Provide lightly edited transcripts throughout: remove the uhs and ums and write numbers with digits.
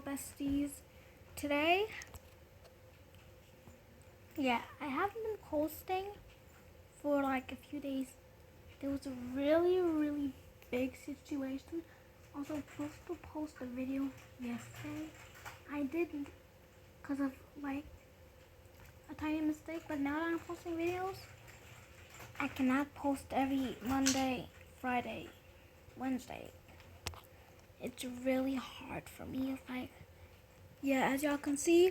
Hello besties. Today, I haven't been posting for like a few days. There was a really big situation. I was supposed to post a video yesterday. I didn't because of like a tiny mistake, but now that I'm posting videos, I cannot post every Monday, Friday, Wednesday. It's really hard for me. It's like, as y'all can see,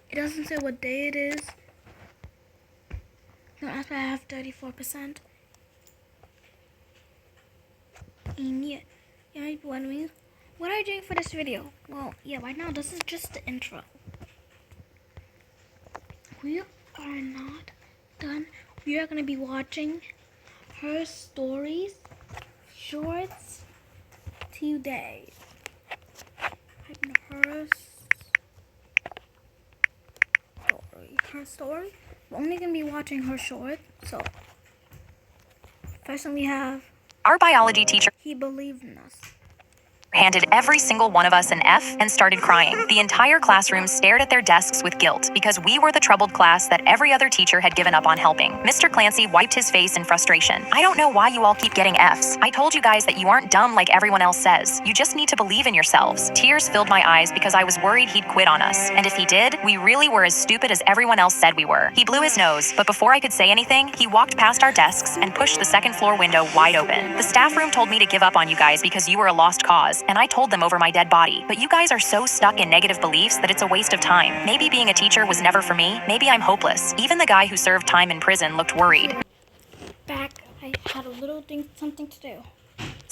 it doesn't say what day it is. No, that's why I have 34%. And you're wondering, what are you doing for this video? Well, right now this is just the intro. We are not done. We are gonna be watching her stories, shorts today. Her story. We're only gonna be watching her short. So first one we have our biology teacher. He believed in us. Handed every single one of us an F and started crying. The entire classroom stared at their desks with guilt because we were the troubled class that every other teacher had given up on helping. Mr. Clancy wiped his face in frustration. I don't know why you all keep getting Fs. I told you guys that you aren't dumb like everyone else says. You just need to believe in yourselves. Tears filled my eyes because I was worried he'd quit on us. And if he did, we really were as stupid as everyone else said we were. He blew his nose, but before I could say anything, he walked past our desks and pushed the second floor window wide open. The staff room told me to give up on you guys because you were a lost cause, and I told them over my dead body. But you guys are so stuck in negative beliefs that it's a waste of time. Maybe being a teacher was never for me. Maybe I'm hopeless. Even the guy who served time in prison looked worried. Back, I had a little something to do.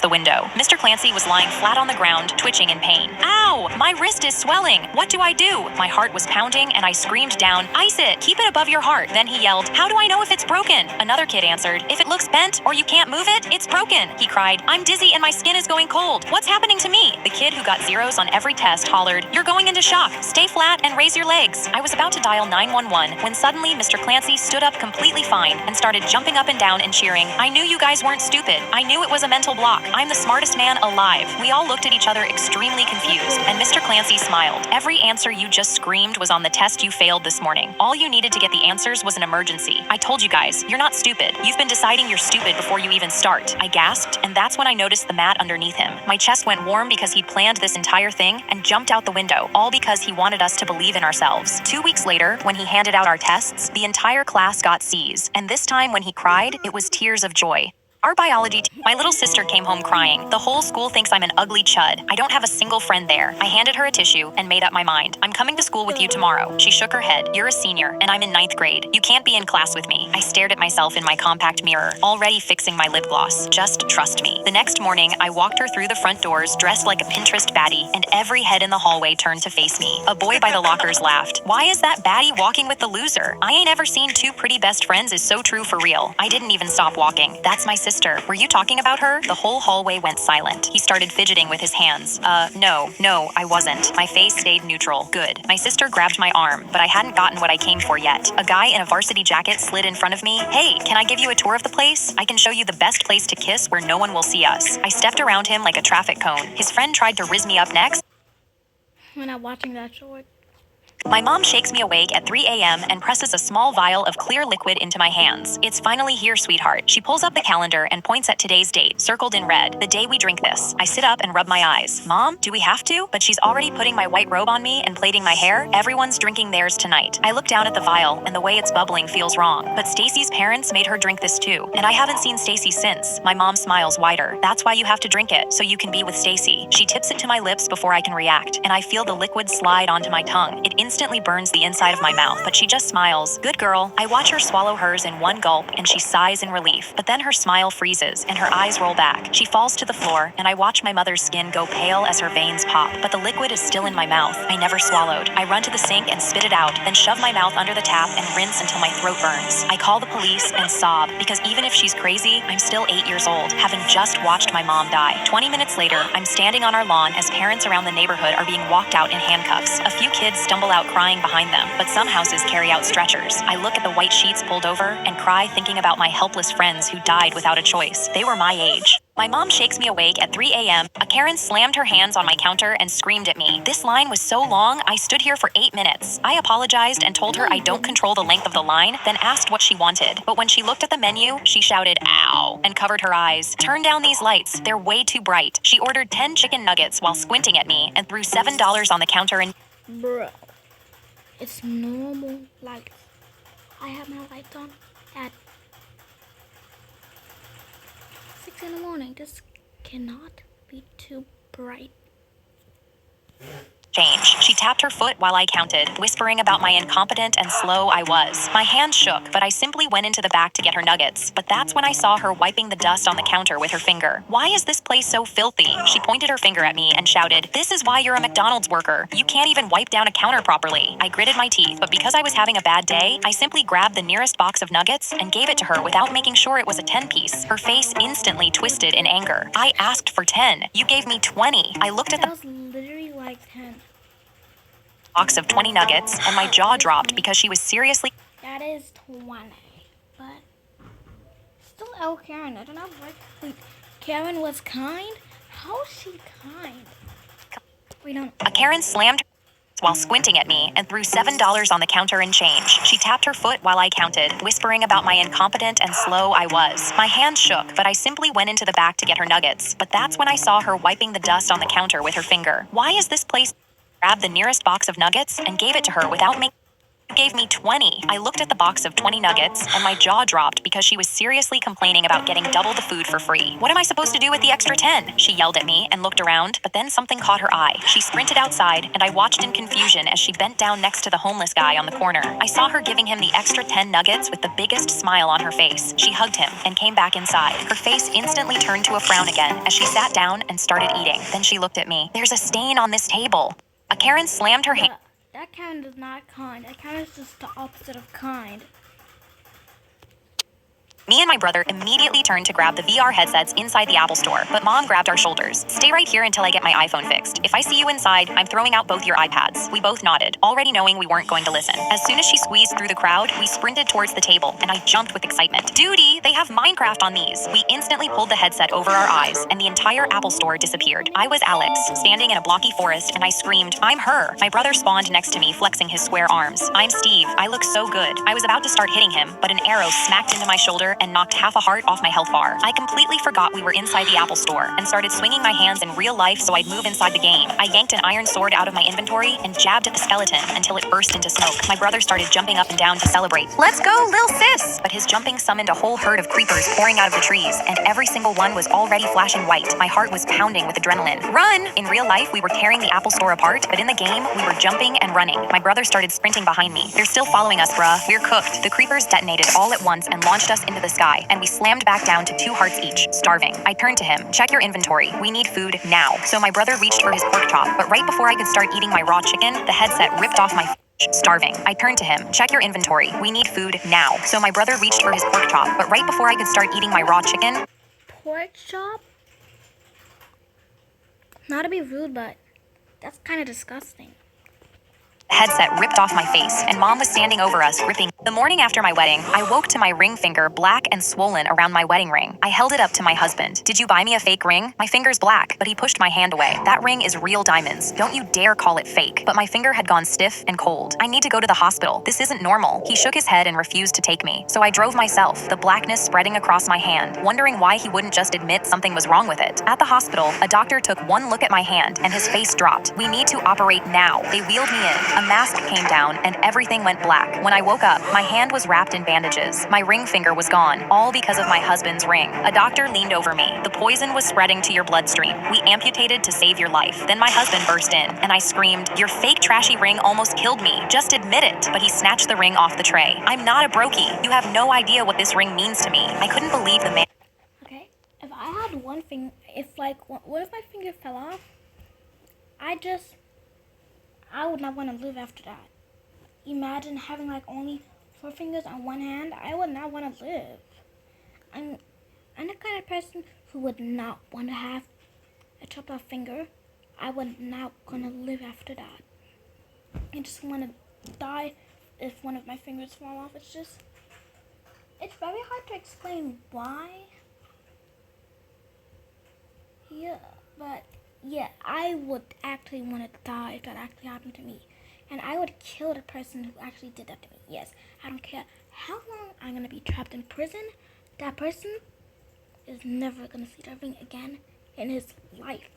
The window. Mr. Clancy was lying flat on the ground, twitching in pain. Ow! My wrist is swelling. What do I do? My heart was pounding and I screamed down, "Ice it! Keep it above your heart." Then he yelled, "How do I know if it's broken?" Another kid answered, "If it looks bent or you can't move it, it's broken." He cried, "I'm dizzy and my skin is going cold. What's happening to me?" The kid who got zeros on every test hollered, "You're going into shock. Stay flat and raise your legs." I was about to dial 911 when suddenly Mr. Clancy stood up completely fine and started jumping up and down and cheering, "I knew you guys weren't stupid. I knew it was a mental block. I'm the smartest man alive." We all looked at each other extremely confused, and Mr. Clancy smiled. "Every answer you just screamed was on the test you failed this morning. All you needed to get the answers was an emergency. I told you guys, you're not stupid. You've been deciding you're stupid before you even start." I gasped, and that's when I noticed the mat underneath him. My chest went warm because he'd planned this entire thing and jumped out the window, all because he wanted us to believe in ourselves. 2 weeks later, when he handed out our tests, the entire class got C's, and this time when he cried, it was tears of joy. Our biology my little sister came home crying. "The whole school thinks I'm an ugly chud. I don't have a single friend there." I handed her a tissue and made up my mind. "I'm coming to school with you tomorrow." She shook her head. "You're a senior, and I'm in 9th grade. You can't be in class with me." I stared at myself in my compact mirror, already fixing my lip gloss. "Just trust me." The next morning, I walked her through the front doors dressed like a Pinterest baddie, and every head in the hallway turned to face me. A boy by the lockers laughed. "Why is that baddie walking with the loser? I ain't ever seen two pretty best friends is so true for real." I didn't even stop walking. "That's my sister. Were you talking about her?" The whole hallway went silent. He started fidgeting with his hands. No, I wasn't." My face stayed neutral. Good. My sister grabbed my arm, but I hadn't gotten what I came for yet. A guy in a varsity jacket slid in front of me. "Hey, can I give you a tour of the place? I can show you the best place to kiss where no one will see us." I stepped around him like a traffic cone. His friend tried to rizz me up next. We're not watching that short. My mom shakes me awake at 3 a.m. and presses a small vial of clear liquid into my hands. "It's finally here, sweetheart." She pulls up the calendar and points at today's date, circled in red, the day we drink this. I sit up and rub my eyes. "Mom, do we have to?" But she's already putting my white robe on me and plaiting my hair. "Everyone's drinking theirs tonight." I look down at the vial, and the way it's bubbling feels wrong. But Stacy's parents made her drink this too, and I haven't seen Stacy since. My mom smiles wider. "That's why you have to drink it, so you can be with Stacy." She tips it to my lips before I can react, and I feel the liquid slide onto my tongue. It instantly burns the inside of my mouth, but she just smiles. "Good girl." I watch her swallow hers in one gulp, and she sighs in relief. But then her smile freezes, and her eyes roll back. She falls to the floor, and I watch my mother's skin go pale as her veins pop. But the liquid is still in my mouth. I never swallowed. I run to the sink and spit it out, then shove my mouth under the tap and rinse until my throat burns. I call the police and sob, because even if she's crazy, I'm still 8 years old, having just watched my mom die. 20 minutes later, I'm standing on our lawn as parents around the neighborhood are being walked out in handcuffs. A few kids stumble out crying behind them, but some houses carry out stretchers. I look at the white sheets pulled over and cry, thinking about my helpless friends who died without a choice. They were my age. My mom shakes me awake at 3 a.m. A Karen slammed her hands on my counter and screamed at me. This line was so long, I stood here for 8 minutes. I apologized and told her I don't control the length of the line, then asked what she wanted. But when she looked at the menu, she shouted, "Ow," and covered her eyes. "Turn down these lights. They're way too bright." She ordered 10 chicken nuggets while squinting at me and threw $7 on the counter and... Bro, it's normal lights. I have my lights on at 6 in the morning. This cannot be too bright. change. She tapped her foot while I counted, whispering about my incompetent and slow I was. My hands shook, but I simply went into the back to get her nuggets. But that's when I saw her wiping the dust on the counter with her finger. "Why is this place so filthy?" She pointed her finger at me and shouted, "This is why you're a McDonald's worker. You can't even wipe down a counter properly." I gritted my teeth, but because I was having a bad day, I simply grabbed the nearest box of nuggets and gave it to her without making sure it was a 10-piece. Her face instantly twisted in anger. "I asked for 10. You gave me 20. I looked at That the was literally like 10. box of 20 nuggets, and my jaw dropped because she was seriously... That is 20. But still L. Karen. I don't know what. Wait, Karen was kind? How is she kind? We don't. A Karen slammed her while squinting at me and threw $7 on the counter in change. She tapped her foot while I counted, whispering about my incompetent and slow I was. My hands shook, but I simply went into the back to get her nuggets. But that's when I saw her wiping the dust on the counter with her finger. "Why is this place..." Grabbed the nearest box of nuggets and gave it to her without making... You gave me 20. I looked at the box of 20 nuggets, and my jaw dropped because she was seriously complaining about getting double the food for free. "What am I supposed to do with the extra 10? She yelled at me and looked around, but then something caught her eye. She sprinted outside, and I watched in confusion as she bent down next to the homeless guy on the corner. I saw her giving him the extra 10 nuggets with the biggest smile on her face. She hugged him and came back inside. Her face instantly turned to a frown again as she sat down and started eating. Then she looked at me. "There's a stain on this table." A Karen slammed her hand... That kind is not kind. That kind is just the opposite of kind. Me and my brother immediately turned to grab the VR headsets inside the Apple Store, but Mom grabbed our shoulders. "Stay right here until I get my iPhone fixed. If I see you inside, I'm throwing out both your iPads." We both nodded, already knowing we weren't going to listen. As soon as she squeezed through the crowd, we sprinted towards the table, and I jumped with excitement. "Duty, they have Minecraft on these." We instantly pulled the headset over our eyes, and the entire Apple Store disappeared. I was Alex, standing in a blocky forest, and I screamed, "I'm her." My brother spawned next to me, flexing his square arms. "I'm Steve. I look so good." I was about to start hitting him, but an arrow smacked into my shoulder and knocked half a heart off my health bar. I completely forgot we were inside the Apple Store and started swinging my hands in real life so I'd move inside the game. I yanked an iron sword out of my inventory and jabbed at the skeleton until it burst into smoke. My brother started jumping up and down to celebrate. "Let's go, lil sis!" But his jumping summoned a whole herd of creepers pouring out of the trees, and every single one was already flashing white. My heart was pounding with adrenaline. "Run!" In real life, we were tearing the Apple Store apart, but in the game, we were jumping and running. My brother started sprinting behind me. "They're still following us, bruh. We're cooked." The creepers detonated all at once and launched us into the sky, and we slammed back down to 2 hearts each, starving. I turned to him. "Check your inventory. We need food now." So my brother reached for his pork chop, but right before I could start eating my raw chicken, the headset ripped off my starving. I turned to him. "Check your inventory. We need food now." So my brother reached for his pork chop, but right before I could start eating my raw chicken... Pork chop? Not to be rude, but that's kind of disgusting. Headset ripped off my face, and Mom was standing over us, gripping. The morning after my wedding, I woke to my ring finger black and swollen around my wedding ring. I held it up to my husband. "Did you buy me a fake ring?" My finger's black, but he pushed my hand away. "That ring is real diamonds. Don't you dare call it fake." But my finger had gone stiff and cold. "I need to go to the hospital. This isn't normal." He shook his head and refused to take me. So I drove myself, the blackness spreading across my hand, wondering why he wouldn't just admit something was wrong with it. At the hospital, a doctor took one look at my hand, and his face dropped. "We need to operate now." They wheeled me in. A mask came down, and everything went black. When I woke up, my hand was wrapped in bandages. My ring finger was gone, all because of my husband's ring. A doctor leaned over me. "The poison was spreading to your bloodstream. We amputated to save your life." Then my husband burst in, and I screamed, "Your fake trashy ring almost killed me. Just admit it." But he snatched the ring off the tray. "I'm not a brokey. You have no idea what this ring means to me." I couldn't believe the man. Okay, if I had one finger, what if my finger fell off? I would not want to live after that. Imagine having like only 4 fingers on one hand. I would not want to live. I'm the kind of person who would not want to have a chopped off finger. I would not gonna live after that. I just want to die if one of my fingers fall off. It's very hard to explain why. Yeah, but yeah, I would actually want to die if that actually happened to me. And I would kill the person who actually did that to me. Yes, I don't care how long I'm going to be trapped in prison. That person is never going to see that ring again in his life.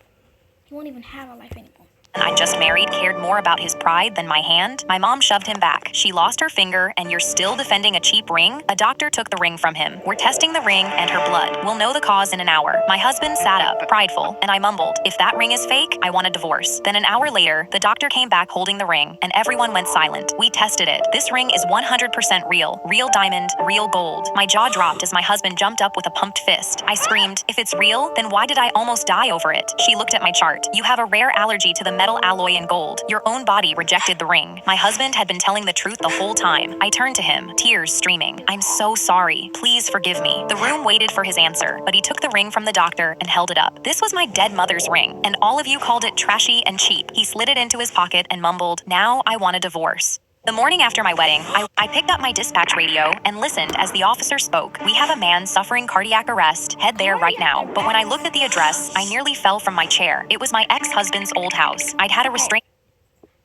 He won't even have a life anymore. I just married cared more about his pride than my hand, my mom shoved him back. She lost her finger, and you're still defending a cheap ring? A doctor took the ring from him. We're testing the ring and her blood. We'll know the cause in an hour. My husband sat up, prideful, and I mumbled, if that ring is fake, I want a divorce. Then an hour later, the doctor came back holding the ring, and everyone went silent. We tested it. This ring is 100% real. Real diamond, real gold. My jaw dropped as my husband jumped up with a pumped fist. I screamed, if it's real, then why did I almost die over it? She looked at my chart. You have a rare allergy to the metal alloy in gold. Your own body rejected the ring. My husband had been telling the truth the whole time. I turned to him, tears streaming. I'm so sorry. Please forgive me. The room waited for his answer, but he took the ring from the doctor and held it up. This was my dead mother's ring, and all of you called it trashy and cheap. He slid it into his pocket and mumbled, now I want a divorce. The morning after my wedding, I picked up my dispatch radio and listened as the officer spoke. We have a man suffering cardiac arrest. Head there right now. But when I looked at the address, I nearly fell from my chair. It was my ex-husband's old house. I'd had a restraint.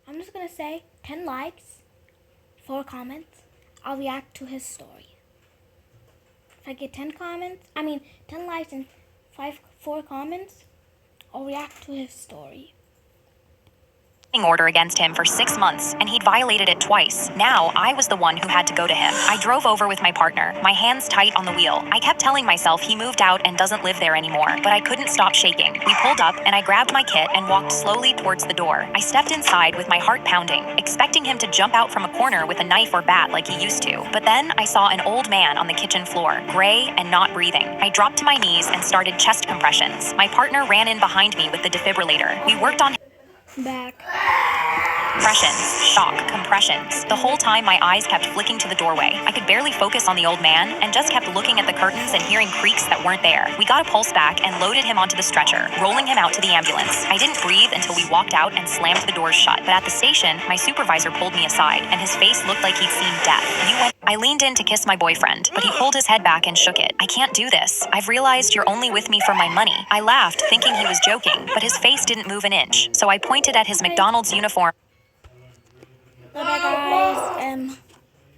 I'm just going to say 10 likes, 4 comments. I'll react to his story. If I get 10 likes and 4 comments, I'll react to his story. Order against him for 6 months, and he'd violated it twice. Now I was the one who had to go to him. I drove over with my partner, my hands tight on the wheel. I kept telling myself he moved out and doesn't live there anymore, but I couldn't stop shaking. We pulled up, and I grabbed my kit and walked slowly towards the door. I stepped inside with my heart pounding, expecting him to jump out from a corner with a knife or bat like he used to. But then I saw an old man on the kitchen floor, gray and not breathing. I dropped to my knees and started chest compressions. My partner ran in behind me with the defibrillator. We worked on Back. compressions, shock, compressions. The whole time my eyes kept flicking to the doorway. I could barely focus on the old man and just kept looking at the curtains and hearing creaks that weren't there. We got a pulse back and loaded him onto the stretcher, rolling him out to the ambulance. I didn't breathe until we walked out and slammed the doors shut. But at the station, my supervisor pulled me aside and his face looked like he'd seen death. I leaned in to kiss my boyfriend, but he pulled his head back and shook it. I can't do this. I've realized you're only with me for my money. I laughed, thinking he was joking, but his face didn't move an inch. So I pointed at his McDonald's uniform. Bye guys.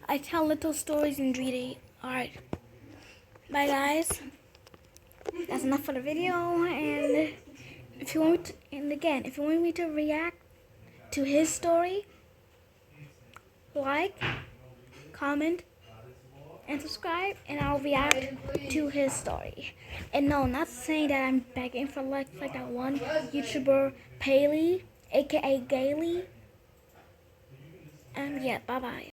I tell little stories in 3D. Alright. Bye guys. That's enough for the video, and if you want if you want me to react to his story, like, comment, and subscribe, and I'll react to his story. And no, not saying that I'm begging for likes like that one YouTuber, Paley, aka Gailey. Yeah, bye-bye.